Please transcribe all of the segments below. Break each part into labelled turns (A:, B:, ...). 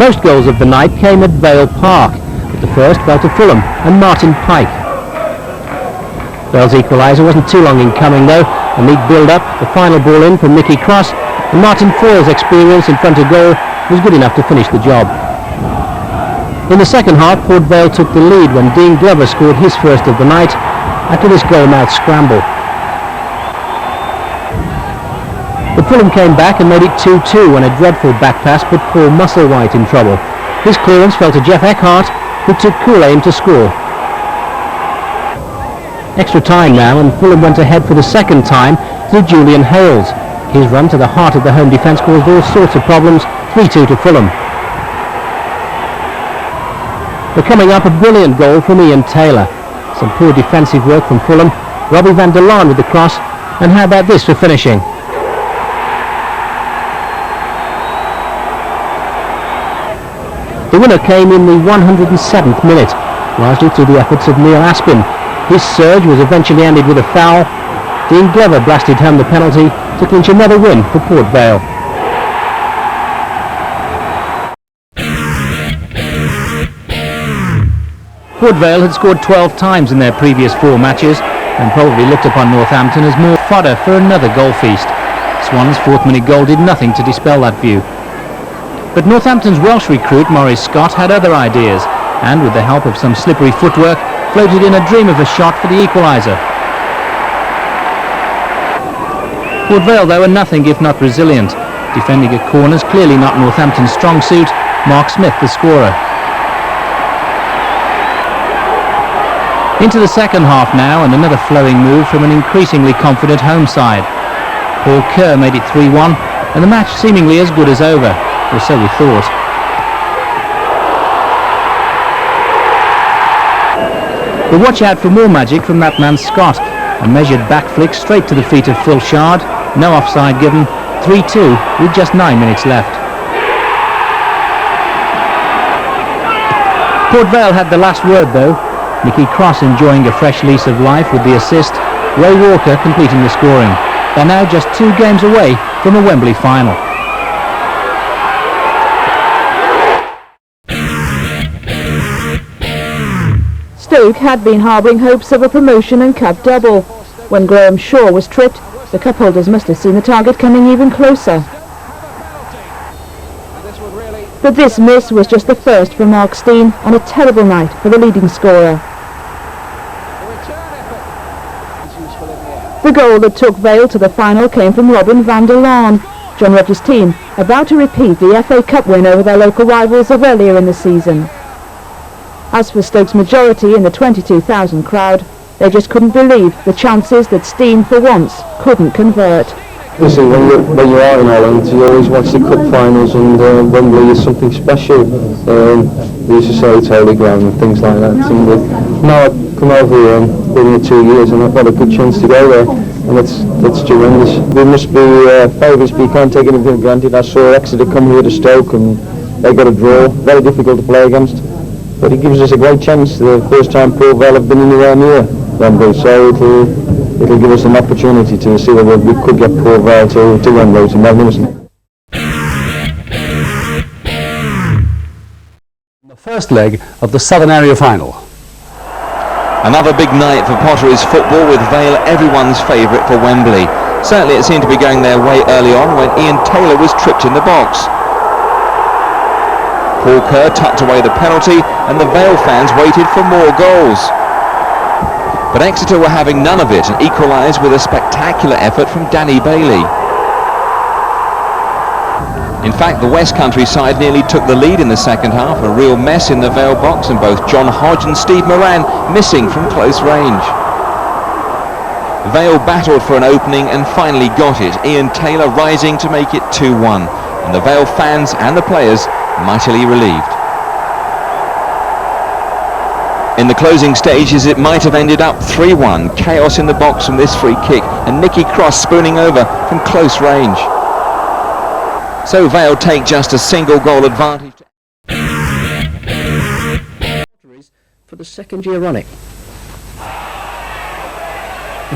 A: Most goals of the night came at Vale Park, but the first fell to Fulham and Martin Pike. Vale's equaliser wasn't too long in coming though. A neat build-up, the final ball in from Nicky Cross, and Martin Foyle's experience in front of goal was good enough to finish the job. In the second half, Port Vale took the lead when Dean Glover scored his first of the night after this goal-mouth scramble. But Fulham came back and made it 2-2 when a dreadful back pass put Paul Musselwhite in trouble. His clearance fell to Jeff Eckhart, who took cool aim to score. Extra time now, and Fulham went ahead for the second time through Julian Hales. His run to the heart of the home defence caused all sorts of problems, 3-2 to Fulham. But coming up, a brilliant goal from Ian Taylor. Some poor defensive work from Fulham, Robbie van der Laan with the cross, and how about this for finishing? The winner came in the 107th minute, largely through the efforts of Neil Aspin. His surge was eventually ended with a foul. Dean Glover blasted home the penalty to clinch another win for Port Vale. Port Vale had scored 12 times in their previous 4 matches and probably looked upon Northampton as more fodder for another goal feast. Swan's 4th minute goal did nothing to dispel that view. But Northampton's Welsh recruit Maurice Scott had other ideas, and with the help of some slippery footwork floated in a dream of a shot for the equaliser. Port Vale though are nothing if not resilient. Defending at corners, clearly not Northampton's strong suit, Mark Smith the scorer. Into the second half now, and another flowing move from an increasingly confident home side. Paul Kerr made it 3-1, and the match seemingly as good as over, or so we thought. But watch out for more magic from that man Scott. A measured back flick straight to the feet of Phil Shard, no offside given, 3-2 with just 9 minutes left. Port Vale had the last word though. Nicky Cross enjoying a fresh lease of life with the assist, Ray Walker completing the scoring. They're now just 2 games away from a Wembley final.
B: Stoke had been harbouring hopes of a promotion and cup double. When Graham Shaw was tripped, the cup holders must have seen the target coming even closer. But this miss was just the first for Mark Stein, and a terrible night for the leading scorer. The goal that took Vale to the final came from Robin van der Laan. John Rogers' team about to repeat the FA Cup win over their local rivals of earlier in the season. As for Stoke's majority in the 22,000 crowd, they just couldn't believe the chances that Stein for once couldn't convert.
C: Listen, when you are in Holland, you always watch the cup finals, and Wembley is something special. We used to say it's holy ground and things like that. And now I've come over here and been here 2 years, and I've got a good chance to go there, and that's tremendous. We must be favourites, but you can't take anything for granted. I saw Exeter come here to Stoke, and they got a draw, very difficult to play against. But it gives us a great chance. The first time Port Vale have been anywhere near Wembley, so it'll give us an opportunity to see whether we could get Port Vale to Wembley. It's magnificent.
D: The first leg of the Southern Area Final.
E: Another big night for Potteries football, with Vale everyone's favourite for Wembley. Certainly it seemed to be going their way early on when Ian Taylor was tripped in the box. Paul Kerr tucked away the penalty, and the Vale fans waited for more goals. But Exeter were having none of it and equalised with a spectacular effort from Danny Bailey. In fact, the West Country side nearly took the lead in the second half, a real mess in the Vale box, and both John Hodge and Steve Moran missing from close range. Vale battled for an opening and finally got it, Ian Taylor rising to make it 2-1, and the Vale fans and the players mightily relieved. In the closing stages it might have ended up 3-1, chaos in the box from this free kick, and Nicky Cross spooning over from close range. So Vale take just a single goal advantage
A: for the second year running.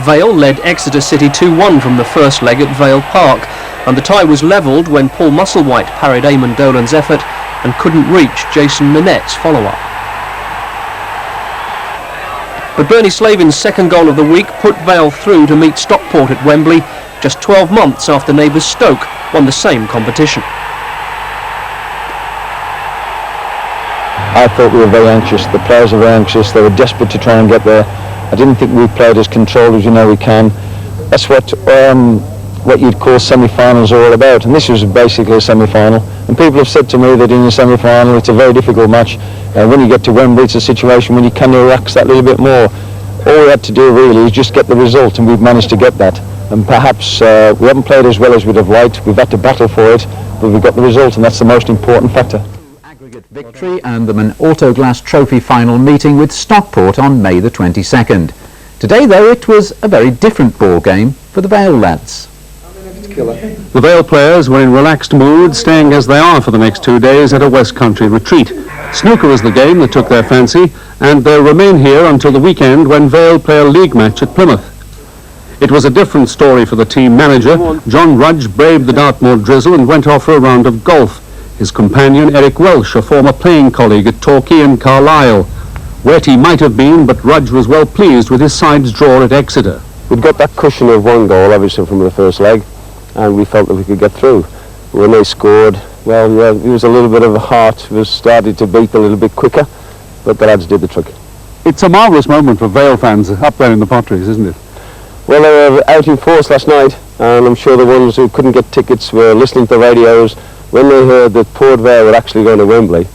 F: Vale led Exeter City 2-1 from the first leg at Vale Park, and the tie was levelled when Paul Musselwhite parried Eamon Dolan's effort and couldn't reach Jason Minette's follow-up. But Bernie Slavin's second goal of the week put Vale through to meet Stockport at Wembley just 12 months after neighbours Stoke won the same competition.
G: I thought we were very anxious. The players were very anxious. They were desperate to try and get there. I didn't think we played as controlled as you know we can. That's what you'd call semi-finals are all about. And this was basically a semi-final. And people have said to me that in a semi-final it's a very difficult match. When you get to Wembley, it's a situation when you can relax that little bit more. All we had to do really is just get the result, and we've managed to get that. And perhaps we haven't played as well as we'd have liked. We've had to battle for it, but we've got the result, and that's the most important factor.
H: Aggregate victory and the Autoglass Trophy final meeting with Stockport on May the 22nd. Today, though, it was a very different ball game for the Vale lads.
D: The Vale players were in relaxed mood, staying as they are for the next 2 days at a West Country retreat. Snooker was the game that took their fancy, and they'll remain here until the weekend when Vale play a league match at Plymouth. It was a different story for the team manager. John Rudge braved the Dartmoor drizzle and went off for a round of golf. His companion, Eric Welsh, a former playing colleague at Torquay and Carlisle. Wet he might have been, but Rudge was well pleased with his side's draw at Exeter.
G: We'd got that cushion of one goal, obviously, from the first leg, and we felt that we could get through. When they scored, well, yeah, it was a little bit of a heart. It was started to beat a little bit quicker, but the lads did the trick.
D: It's a marvellous moment for Vale fans up there in the Potteries, isn't it?
G: Well, they were out in force last night, and I'm sure the ones who couldn't get tickets were listening to the radios. When they heard that Port Vale were actually going to Wembley,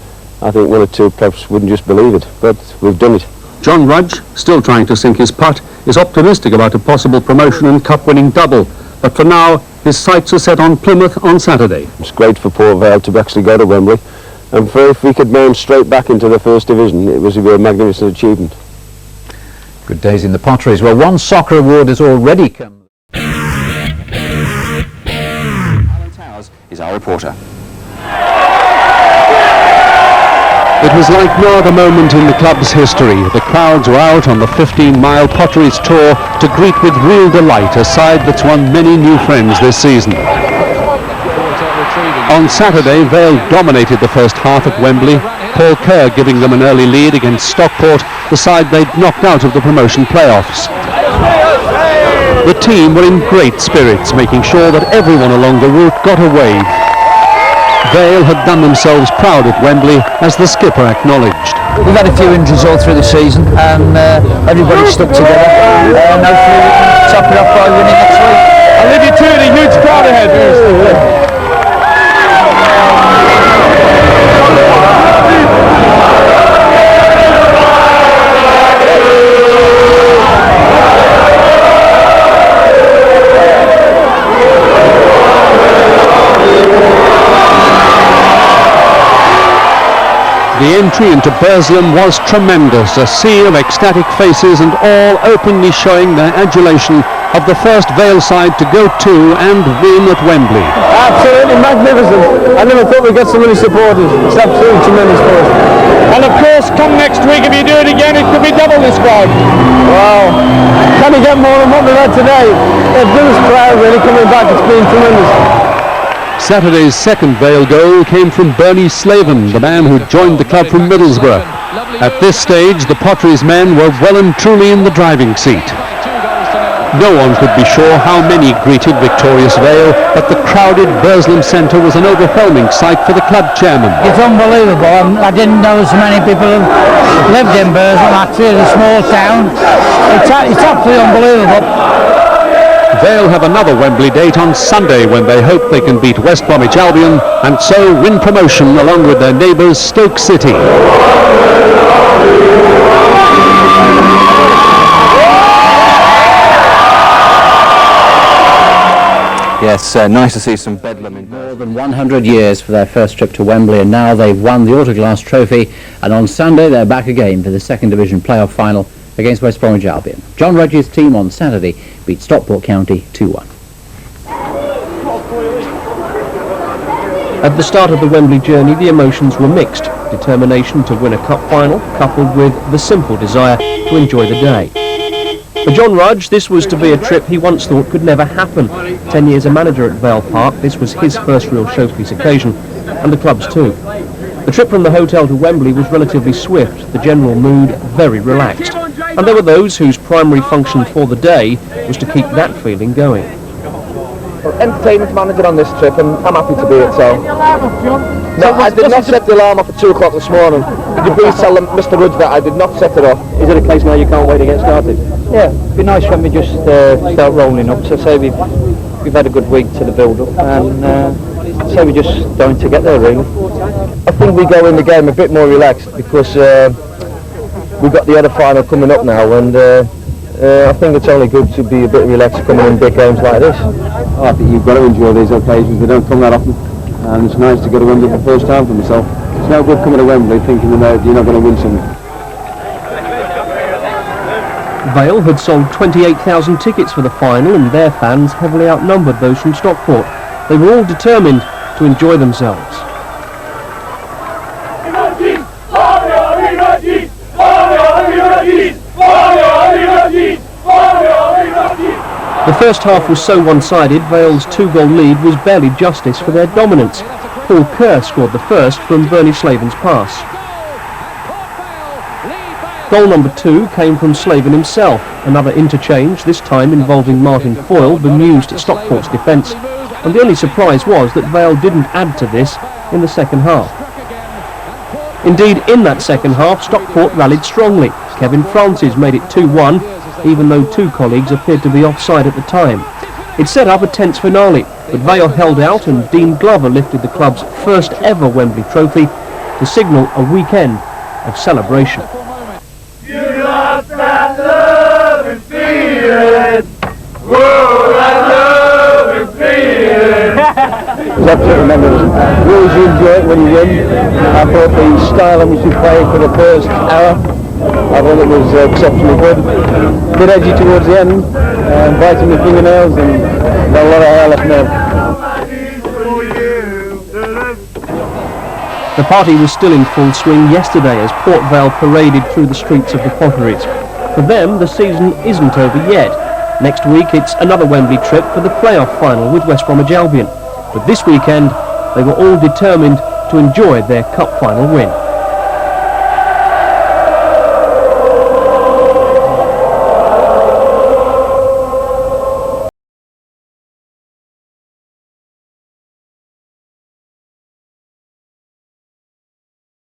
G: I think one or two perhaps wouldn't just believe it, but we've done it.
D: John Rudge, still trying to sink his putt, is optimistic about a possible promotion and cup-winning double, but for now his sights are set on Plymouth on Saturday.
G: It's great for Port Vale to actually go to Wembley, and if we could mount straight back into the First Division, it would be a magnificent achievement.
H: Good days in the Potteries. Well, one soccer award has already come.
E: Alan Towers is our reporter.
D: It was like no other moment in the club's history. The crowds were out on the 15-mile Potteries tour to greet with real delight a side that's won many new friends this season. On Saturday, Vale dominated the first half at Wembley, Paul Kerr giving them an early lead against Stockport, the side they'd knocked out of the promotion playoffs. The team were in great spirits, making sure that everyone along the route got a wave. Vale had done themselves proud at Wembley, as the skipper acknowledged.
I: We've had a few injuries all through the season, and everybody stuck together, and hopefully we can top it off by winning next week.
C: I'll leave you to it, a huge crowd ahead.
D: The entry into Burslem was tremendous, a sea of ecstatic faces and all openly showing their adulation of the first Vale side to go to and win at Wembley.
C: Absolutely magnificent. I never thought we'd get so many supporters. It's absolutely tremendous for us. And of course, come next week, if you do it again, it could be double this crowd. Wow. Can you get more than what we've had today? The biggest crowd really coming back. It's been tremendous.
D: Saturday's second Vale goal came from Bernie Slavin, the man who joined the club from Middlesbrough. At this stage, the Potteries men were well and truly in the driving seat. No one could be sure how many greeted victorious Vale, but the crowded Burslem Centre was an overwhelming sight for the club chairman.
I: It's unbelievable. I didn't know so many people lived in Burslem. Actually, it's a small town. It's absolutely unbelievable.
D: Vale have another Wembley date on Sunday when they hope they can beat West Bromwich Albion and so win promotion along with their neighbours Stoke City.
E: Yes, nice to see some bedlam in
H: More than 100 years for their first trip to Wembley, and now they've won the Autoglass Trophy, and on Sunday they're back again for the second division playoff final against West Bromwich Albion. John Rudge's team on Saturday beat Stockport County 2-1.
F: At the start of the Wembley journey, the emotions were mixed. Determination to win a cup final, coupled with the simple desire to enjoy the day. For John Rudge, this was to be a trip he once thought could never happen. 10 years a manager at Vale Park, this was his first real showpiece occasion, and the club's too. The trip from the hotel to Wembley was relatively swift, the general mood very relaxed. And there were those whose primary function for the day was to keep that feeling going.
J: Entertainment manager on this trip, and I'm happy to be it, so... No, I did not set the alarm off at 2 o'clock this morning. Could you please tell them, Mr. Rudge, that I did not set it off?
F: Is it a case now you can't wait to get started?
I: Yeah, it'd be nice when we just start rolling up. So say we've had a good week to the build-up, and say we're just going to get there, really.
J: I think we go in the game a bit more relaxed because we've got the other final coming up now, and I think it's only good to be a bit relaxed coming in big games like this.
C: I think you've got to enjoy these occasions. They don't come that often, and it's nice to go to Wembley for the first time for myself. It's no good coming to Wembley thinking that you're not going to win something.
F: Vale had sold 28,000 tickets for the final, and their fans heavily outnumbered those from Stockport. They were all determined to enjoy themselves. The first half was so one-sided, Vale's 2-goal lead was barely justice for their dominance. Paul Kerr scored the first from Bernie Slaven's pass. Goal number 2 came from Slaven himself, another interchange, this time involving Martin Foyle, bemused Stockport's defence, and the only surprise was that Vale didn't add to this in the second half. Indeed, in that second half, Stockport rallied strongly. Kevin Francis made it 2-1, even though 2 colleagues appeared to be offside at the time. It set up a tense finale, but Vale held out and Dean Glover lifted the club's first ever Wembley trophy to signal a weekend of celebration.
J: It's absolutely memorable. You always enjoy it when you win. I thought the style in which we played for the first hour, I thought it was exceptionally good. A bit edgy towards the end, biting the fingernails, and got a lot of hair left now.
F: The party was still in full swing yesterday as Port Vale paraded through the streets of the Potteries. For them, the season isn't over yet. Next week, it's another Wembley trip for the playoff final with West Bromwich Albion. But this weekend, they were all determined to enjoy their cup final win.